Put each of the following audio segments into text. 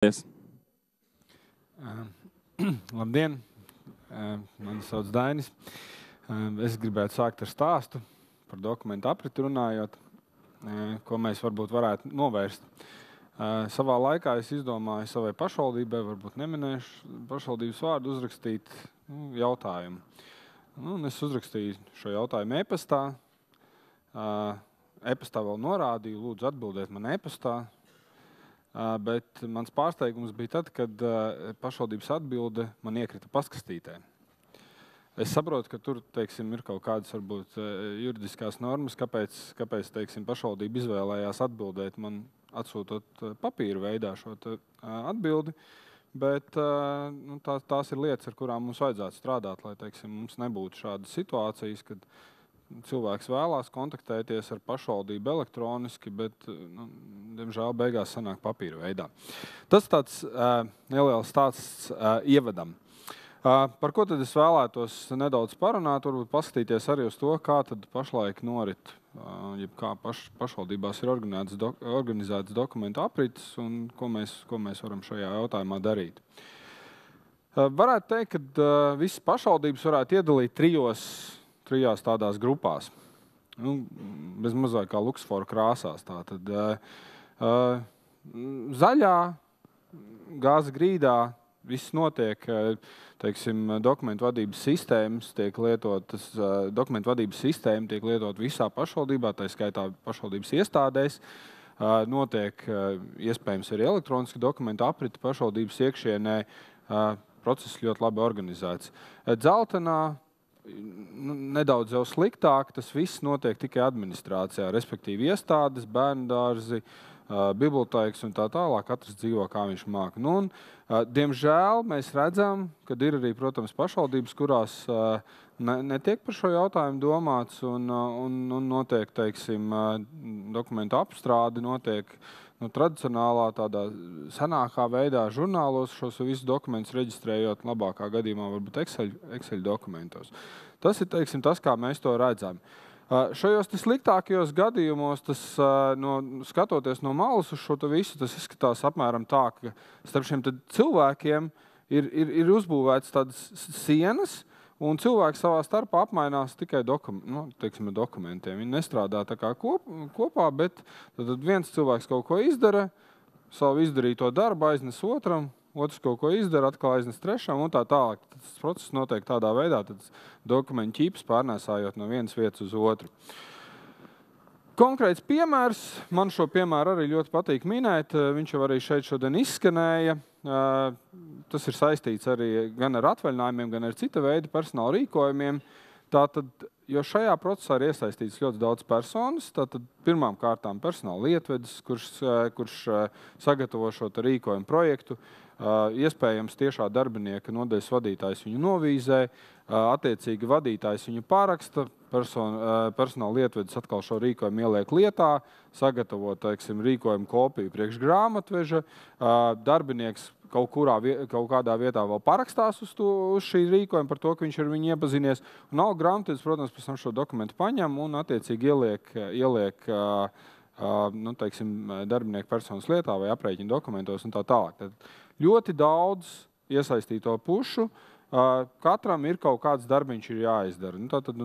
Yes. Labdien! Mani sauc Dainis. Es gribētu sākt ar stāstu par dokumentu apriti runājot, ko mēs varbūt varētu novērst. Savā laikā es izdomāju savai pašvaldībai, varbūt neminēšu pašvaldības vārdu, uzrakstīt jautājumu. Un es uzrakstīju šo jautājumu e-pastā. E-pastā vēl norādīju, lūdzu atbildēt man e-pastā. Bet mans pārsteigums bija tad, kad pašvaldības atbilde man iekrita paskastītē. Es saprotu, ka tur, teiksim, ir kaut kādas varbūt juridiskās normas, kāpēc teiksim, pašvaldība izvēlējās atbildēt man atsūtot papīra veidā šo atbildi, bet tās ir lietas, ar kurām mums vajadzētu strādāt, lai teiksim, mums nebūtu šādas situācijas, kad cilvēks vēlās kontaktēties ar pašvaldību elektroniski, bet, diemžēl, beigās sanāk papīra veidā. Tas tāds neliels stāsts ievadam. Par ko tad es vēlētos nedaudz parunāt, varbūt paskatīties arī uz to, kā tad pašlaik norit, kā pašvaldībās ir organizētas dokumentu aprites un ko mēs varam šajā jautājumā darīt. Varētu teikt, ka visas pašvaldības varētu iedalīt trijās tādās grupās. Bez mazāk kā Luksfora krāsās. Tātad zaļā, gāzes grīdā, viss notiek, teiksim, dokumentu vadības sistēmas tiek lietotas, dokumentu vadības sistēma tiek lietot visā pašvaldībā, tā skaitā pašvaldības iestādēs. Notiek iespējams arī elektroniski dokumentu apriti pašvaldības iekšienē. Process ļoti labi organizēts. Dzeltenā nedaudz jau sliktāk, tas viss notiek tikai administrācijā, respektīvi iestādes, bērndārzi, bibliotēkas un tā tālāk, katrs dzīvo, kā viņš māk. Diemžēl mēs redzam, ka ir arī, protams, pašvaldības, kurās netiek par šo jautājumu domāts un notiek, teiksim, dokumentu apstrādi, notiek tradicionālā tādā senākā veidā žurnālos šos visus dokumentus reģistrējot, labākā gadījumā varbūt Excel dokumentos. Tas ir, teiksim, tas, kā mēs to redzam. Šajos sliktākajos gadījumos, skatoties no malas uz šo visu, tas izskatās apmēram tā, ka starp šiem cilvēkiem ir uzbūvētas tādas sienas, un cilvēki savā starpā apmainās tikai dokumentiem. Viņi nestrādā tā kā kopā, bet tad viens cilvēks kaut ko izdara, savu izdarīto darbu aiznes otram, otrs kaut ko izdara, atkal aiznes trešam un tā tālāk. Tas process notiek tādā veidā, tad dokumentu ķīpes pārnēsājot no vienas vietas uz otru. Konkrēts piemērs, man šo piemēru arī ļoti patīk minēt, viņš jau arī šeit šodien izskanēja. Tas ir saistīts arī gan ar atvaļinājumiem, gan ar cita veida personāla rīkojumiem. Tātad, jo šajā procesā ir iesaistīts ļoti daudz personas, tātad pirmām kārtām personāla lietvedis, kurš sagatavo šo rīkojumu projektu, iespējams tiešā darbinieka nodaļas vadītājs viņu novīzē, attiecīgi vadītājs viņu paraksta, personāla lietvedis atkal šo rīkojumu ieliek lietā, sagatavo, teiksim, rīkojumu kopiju priekš grāmatveža, darbinieks kaut kādā vietā vēl parakstās uz šī rīkojuma par to, ka viņš ar viņu iepazinies. Un algu grāmatvedis, protams, pēc tam šo dokumentu paņem un attiecīgi ieliek teiksim, darbinieku personas lietā vai aprēķina dokumentos un tā tālāk. Tad ļoti daudz iesaistīto pušu, katram ir kaut kāds darbiņš ir jāizdara.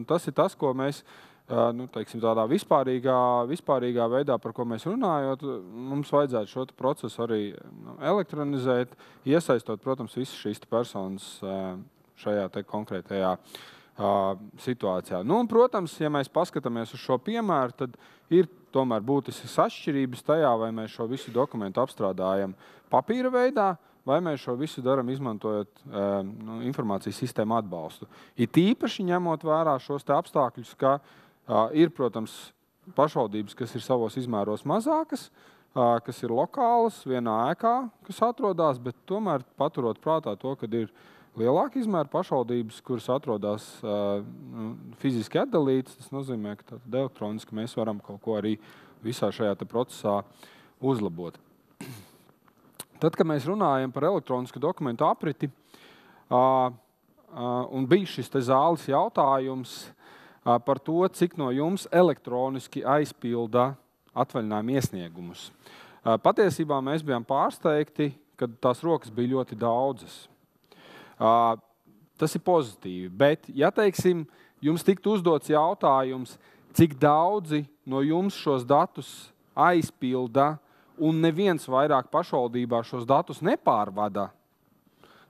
Tas ir tas, ko mēs teiksim, tādā vispārīgā veidā, par ko mēs runājot, mums vajadzētu šo procesu arī elektronizēt, iesaistot, protams, visas šīs personas šajā konkrētajā situācijā. Un, protams, ja mēs paskatāmies uz šo piemēru, tad ir tomēr būtiskas atšķirības tajā, vai mēs šo visu dokumentu apstrādājam papīra veidā, vai mēs šo visu darām izmantojot informācijas sistēmu atbalstu. It īpaši ņemot vērā šos apstākļus, ka ir, protams, pašvaldības, kas ir savos izmēros mazākas, kas ir lokālas, vienā ēkā, kas atrodas, bet tomēr paturot prātā to, ka ir lielāka izmēra pašvaldības, kuras atrodas fiziski atdalītas. Tas nozīmē, ka elektroniski mēs varam kaut ko arī visā šajā procesā uzlabot. Tad, kad mēs runājam par elektronisku dokumentu apriti, un bija šis zāles jautājums par to, cik no jums elektroniski aizpilda atvaļinājuma iesniegumus. Patiesībā mēs bijām pārsteigti, kad tās rokas bija ļoti daudzas. Tas ir pozitīvi, bet, ja, teiksim, jums tiktu uzdots jautājums, cik daudzi no jums šos datus aizpilda un neviens vairāk pašvaldībā šos datus nepārvada,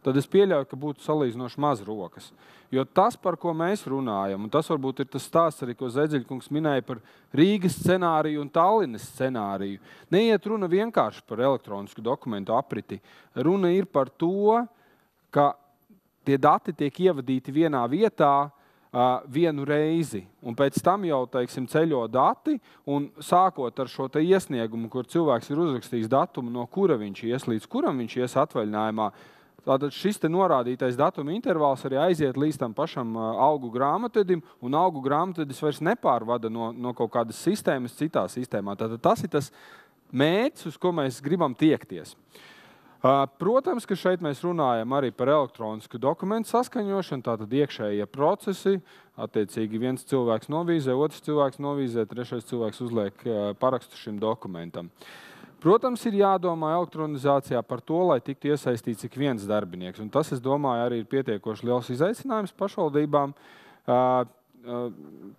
tad es pieļauju, ka būtu salīdzinoši maz rokas. Jo tas, par ko mēs runājam, un tas varbūt ir tas stāsts arī, ko Zedziļkungs minēja par Rīgas scenāriju un Tallinas scenāriju. Neiet runa vienkārši par elektronisku dokumentu apriti. Runa ir par to, ka tie dati tiek ievadīti vienā vietā vienu reizi. Un pēc tam jau, teiksim, ceļo dati, un sākot ar šo te iesniegumu, kur cilvēks ir uzrakstījis datumu, no kura viņš ies, līdz kuram viņš ies atvaļinājumā, tātad šis te norādītais datuma intervāls arī aiziet līdz tam pašam algu grāmatvedim, un algu grāmatvedis vairs nepārvada no kaut kādas sistēmas citā sistēmā. Tātad tas ir tas mērķis, uz ko mēs gribam tiekties. Protams, ka šeit mēs runājam arī par elektronisku dokumentu saskaņošanu, tātad iekšējie procesi, attiecīgi viens cilvēks novīzē, otrs cilvēks novīzē, trešais cilvēks uzliek parakstu šim dokumentam. Protams, ir jādomā elektronizācijā par to, lai tiktu iesaistīts ik viens darbinieks. Un tas, es domāju, arī ir pietiekoši liels izaicinājums pašvaldībām.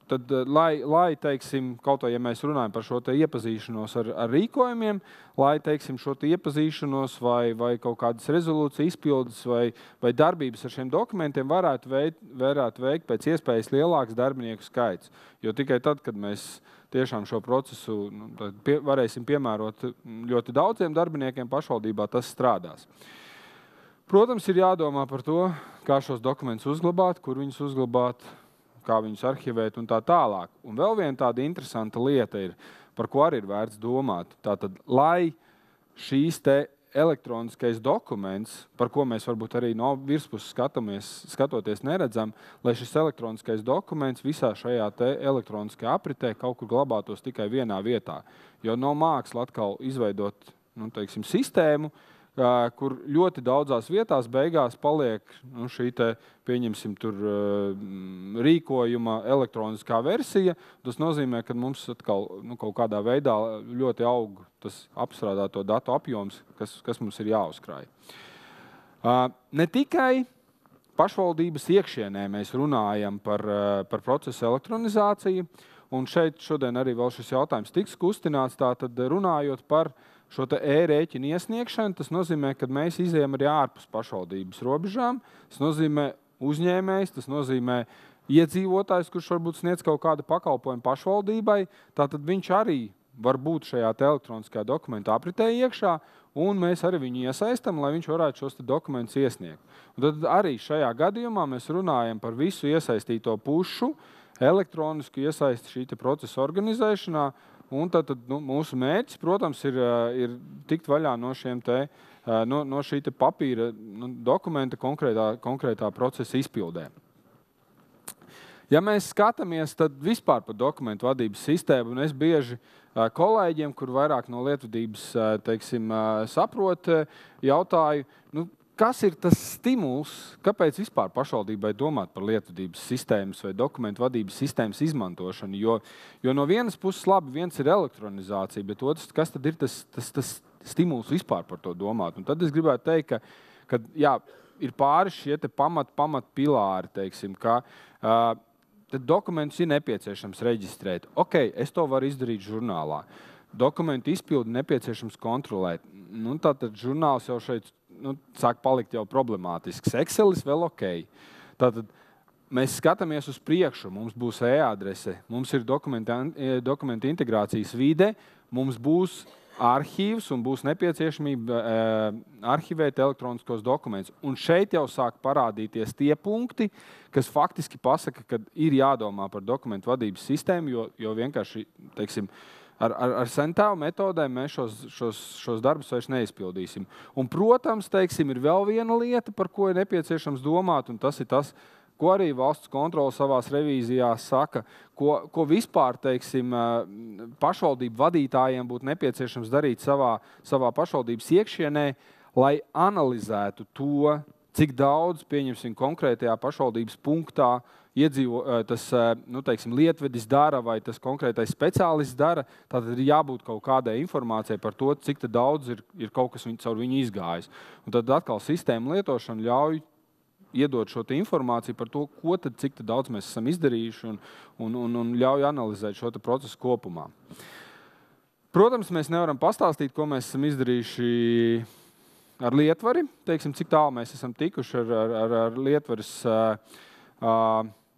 Tad, lai teiksim, kaut vai, ja mēs runājam par šo te iepazīšanos ar rīkojumiem, lai, teiksim, šo te iepazīšanos vai kaut kādas rezolūcijas izpildes vai darbības ar šiem dokumentiem varētu veikt pēc iespējas lielāks darbinieku skaits. Jo tikai tad, kad mēs tiešām šo procesu varēsim piemērot ļoti daudziem darbiniekiem pašvaldībā, tas strādās. Protams, ir jādomā par to, kā šos dokumentus uzglabāt, kur viņus uzglabāt, kā viņus arhivēt un tā tālāk. Un vēl viena tāda interesanta lieta ir, par ko arī ir vērts domāt. Tātad, lai šīs te elektroniskais dokuments, par ko mēs varbūt arī no virspuses skatoties neredzam, lai šis elektroniskais dokuments visā šajā te elektroniskajā apritē kaut kur glabātos tikai vienā vietā. Jo nav māksla atkal izveidot, teiksim, sistēmu, kur ļoti daudzās vietās beigās paliek šī te, pieņemsim, tur rīkojuma elektroniskā versija. Tas nozīmē, ka mums atkal kaut kādā veidā ļoti aug tas apstrādāto datu apjoms, kas mums ir jāuzkrāj. Ne tikai pašvaldības iekšienē mēs runājam par procesu elektronizāciju, un šeit šodien arī vēl šis jautājums tiks kustināts, tātad runājot par šo te e-rēķinu iesniegšanu, tas nozīmē, ka mēs izejam arī ārpus pašvaldības robežām. Tas nozīmē uzņēmējs, tas nozīmē iedzīvotājs, kurš varbūt sniedz kaut kādu pakalpojumu pašvaldībai. Tātad viņš arī var būt šajā elektroniskajā dokumentu apritē iekšā, un mēs arī viņu iesaistam, lai viņš varētu šos dokumentus iesniegt. Un tad arī šajā gadījumā mēs runājam par visu iesaistīto pušu, elektronisku iesaisti šī procesa organizēšanā. Un tad mūsu mērķis, protams, ir tikt vaļā no šī te papīra dokumenta konkrētā procesa izpildē. Ja mēs skatāmies, tad vispār par dokumentu vadības sistēmu, un es bieži kolēģiem, kur vairāk no lietvedības, teiksim, saprot, jautāju, kas ir tas stimuls, kāpēc vispār pašvaldībai domāt par lietvedības sistēmas vai dokumentu vadības sistēmas izmantošanu? Jo no vienas puses labi, viens ir elektronizācija, bet otrs, kas tad ir tas stimuls vispār par to domāt? Un tad es gribētu teikt, ka jā, ir pāris šie te pamat pilāri, teiksim, ka tad dokumentus ir nepieciešams reģistrēt. Ok, es to varu izdarīt žurnālā. Dokumentu izpildi nepieciešams kontrolēt. Tātad žurnāls jau šeit sāk palikt jau problemātisks. Excelis vēl ok. Tātad mēs skatāmies uz priekšu, mums būs e-adrese, mums ir dokumentu integrācijas vide, mums būs arhīvs un būs nepieciešamība arhivēt elektroniskos dokumentus. Un šeit jau sāk parādīties tie punkti, kas faktiski pasaka, ka ir jādomā par dokumentu vadības sistēmu, jo vienkārši, teiksim, ar sentāvu metodēm mēs šos darbus vairs neizpildīsim. Un, protams, teiksim, ir vēl viena lieta, par ko ir nepieciešams domāt, un tas ir tas, ko arī valsts kontrole savās revīzijās saka, ko vispār, teiksim, pašvaldību vadītājiem būtu nepieciešams darīt savā pašvaldības iekšienē, lai analizētu to, cik daudz, pieņemsim, konkrētajā pašvaldības punktā lietvedis dara vai tas konkrētais speciālists dara, tātad ir jābūt kaut kādai informācijai par to, cik daudz ir kaut kas caur viņu izgājis. Un tad atkal sistēma lietošana ļauj iedot šo informāciju par to, cik daudz mēs esam izdarījuši un ļauj analizēt šo procesu kopumā. Protams, mēs nevaram pastāstīt, ko mēs esam izdarījuši ar lietvari. Teiksim, cik tālu mēs esam tikuši ar lietvaras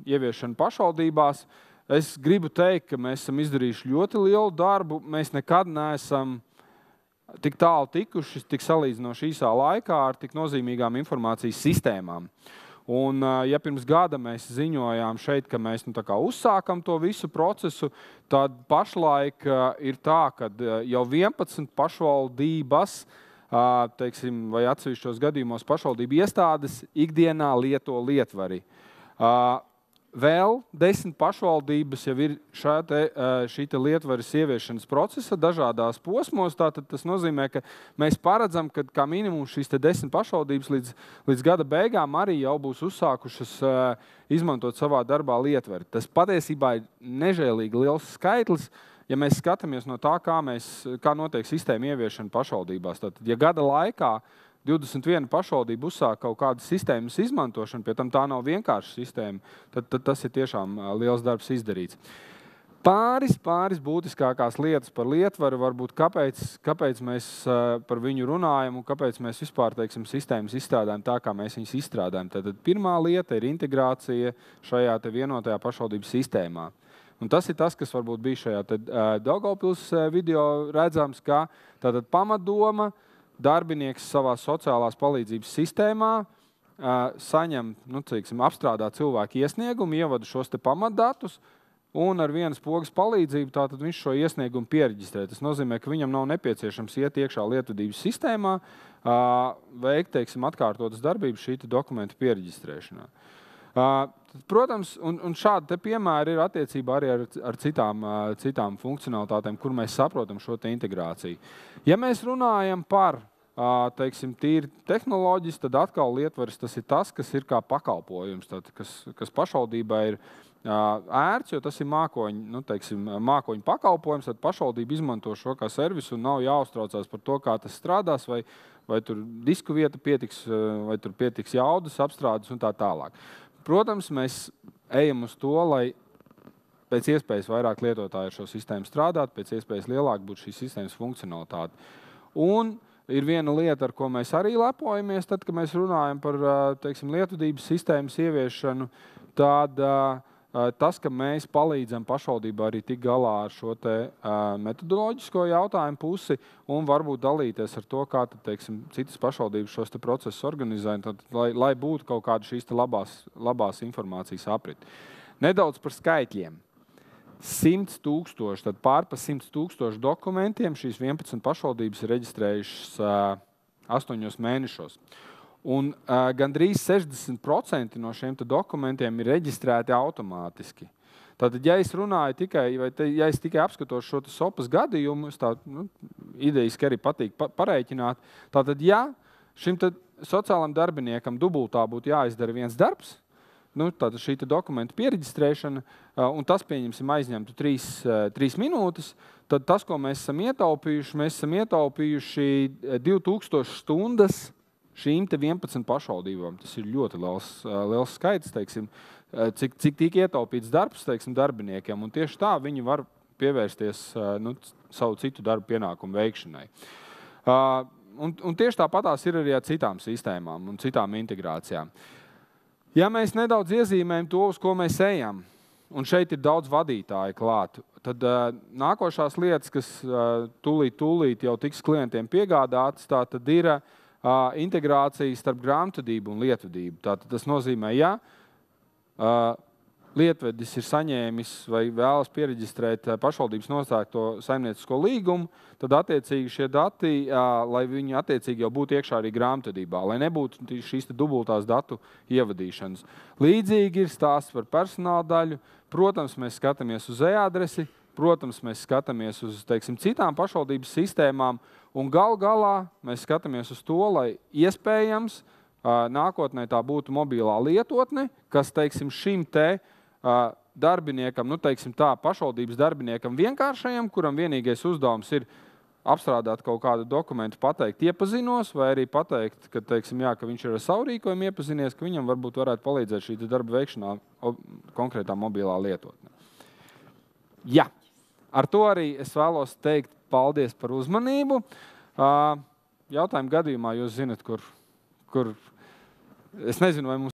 ieviešanu pašvaldībās. Es gribu teikt, ka mēs esam izdarījuši ļoti lielu darbu. Mēs nekad neesam tik tālu tikuši, tik salīdzinoši īsā laikā ar tik nozīmīgām informācijas sistēmām. Un, ja pirms gada mēs ziņojām šeit, ka mēs uzsākam to visu procesu, tad pašlaik ir tā, ka jau 11 pašvaldības, teiksim, vai atsevišķos gadījumos pašvaldību iestādes ikdienā lieto lietvari. Vēl 10 pašvaldības jau ir šī lietvaras ieviešanas procesa dažādās posmos. Tātad tas nozīmē, ka mēs paredzam, ka kā minimums šīs 10 pašvaldības līdz gada beigām arī jau būs uzsākušas izmantot savā darbā lietvari. Tas patiesībā ir nežēlīgi liels skaitlis, ja mēs skatāmies no tā, kā notiek sistēma ieviešana pašvaldībās. Tātad, ja gada laikā 21 pašvaldība uzsāk kaut kādas sistēmas izmantošanu, pie tam tā nav vienkārša sistēma, tad tas ir tiešām liels darbs izdarīts. Pāris būtiskākās lietas par lietvaru, varbūt kāpēc mēs par viņu runājam un kāpēc mēs vispār, teiksim, sistēmas izstrādājam tā, kā mēs viņas izstrādājam. Tad pirmā lieta ir integrācija šajā vienotajā pašvaldības sistēmā. Un tas ir tas, kas varbūt bija šajā Daugavpils video redzams, kā tātad pamatdoma, darbinieks savā sociālās palīdzības sistēmā saņem, apstrādā cilvēku iesniegumu, ievada šos pamatdatus un ar vienas pogas palīdzību tātad viņš šo iesniegumu piereģistrē. Tas nozīmē, ka viņam nav nepieciešams iet iekšā lietvedības sistēmā, veikt, atkārtotas darbības šī dokumenta piereģistrēšanā. Protams, un šādi piemēri ir attiecībā arī ar citām funkcionalitātēm, kur mēs saprotam šo integrāciju. Ja mēs runājam par, tīri tehnoloģis, tad atkal lietvaras tas ir tas, kas ir kā pakalpojums, kas pašvaldībā ir ērts, jo tas ir mākoņu pakalpojums, tad pašvaldība izmanto šo kā servisu un nav jāuztraucās par to, kā tas strādās, vai tur disku vieta pietiks, vai tur pietiks jaudas apstrādes un tā tālāk. Protams, mēs ejam uz to, lai pēc iespējas vairāk lietotāji ar šo sistēmu strādāt, pēc iespējas lielāk būtu šīs sistēmas funkcionalitāte. Un ir viena lieta, ar ko mēs arī lepojamies, tad, kad mēs runājam par lietvedības sistēmas ieviešanu, tad tas, ka mēs palīdzam pašvaldībā arī tik galā ar šo metodoloģisko jautājumu pusi un varbūt dalīties ar to, kā citas pašvaldības šos procesus organizē, lai būtu kaut kāda šīs labās informācijas aprit. Nedaudz par skaitļiem. 100 000, tad pār pa 100 000 dokumentiem šīs 11 pašvaldības ir reģistrējušas 8 mēnešos. Un gandrīz 60% no šiem dokumentiem ir reģistrēti automātiski. Tātad, ja es runāju ja es tikai apskatos šo SOPAS gadījumu, es idejiski arī patīk parēķināt, tātad, ja šim sociālam darbiniekam dubultā būtu jāizdara viens darbs, tātad šī dokumenta piereģistrēšana, un tas, pieņemsim, aizņemtu 3 minūtes, tad tas, ko mēs esam ietaupījuši 2000 stundas šīm 11 pašvaldībām. Tas ir ļoti liels skaits, cik tika ietaupīts darbs, darbiniekiem, un tieši tā viņi var pievērsties savu citu darbu pienākumu veikšanai. Un tieši tāpatās ir arī ar citām sistēmām un citām integrācijām. Ja mēs nedaudz iezīmējam to, uz ko mēs ejam, un šeit ir daudz vadītāju klāt, tad nākošās lietas, kas tūlīt jau tiks klientiem piegādātas, tad ir integrācija starp grāmatvedību un lietvedību. Tātad tas nozīmē, ja lietvedis ir saņēmis vai vēlas piereģistrēt pašvaldības noslēgto saimniecisko līgumu, tad attiecīgi šie dati, lai viņi attiecīgi jau būtu iekšā arī grāmatvedībā, lai nebūtu šīs dubultās datu ievadīšanas. Līdzīgi ir stāsts par personāla daļu. Protams, mēs skatāmies uz e-adresi, protams, mēs skatāmies uz citām pašvaldības sistēmām, un galā mēs skatāmies uz to, lai iespējams nākotnē tā būtu mobilā lietotne, kas, teiksim, šim te darbiniekam, nu, teiksim tā, pašvaldības darbiniekam vienkāršajam, kuram vienīgais uzdevums ir apstrādāt kaut kādu dokumentu, pateikt iepazinos, vai arī pateikt, ka, teiksim, jā, ka viņš ir ar savu rīkojumu iepazinies, ka viņam varbūt varētu palīdzēt šī darba veikšanā konkrētā mobilā lietotne. Jā, ar to arī es vēlos teikt paldies par uzmanību. Jautājumu gadījumā jūs zinat, kur es nezinu, vai mums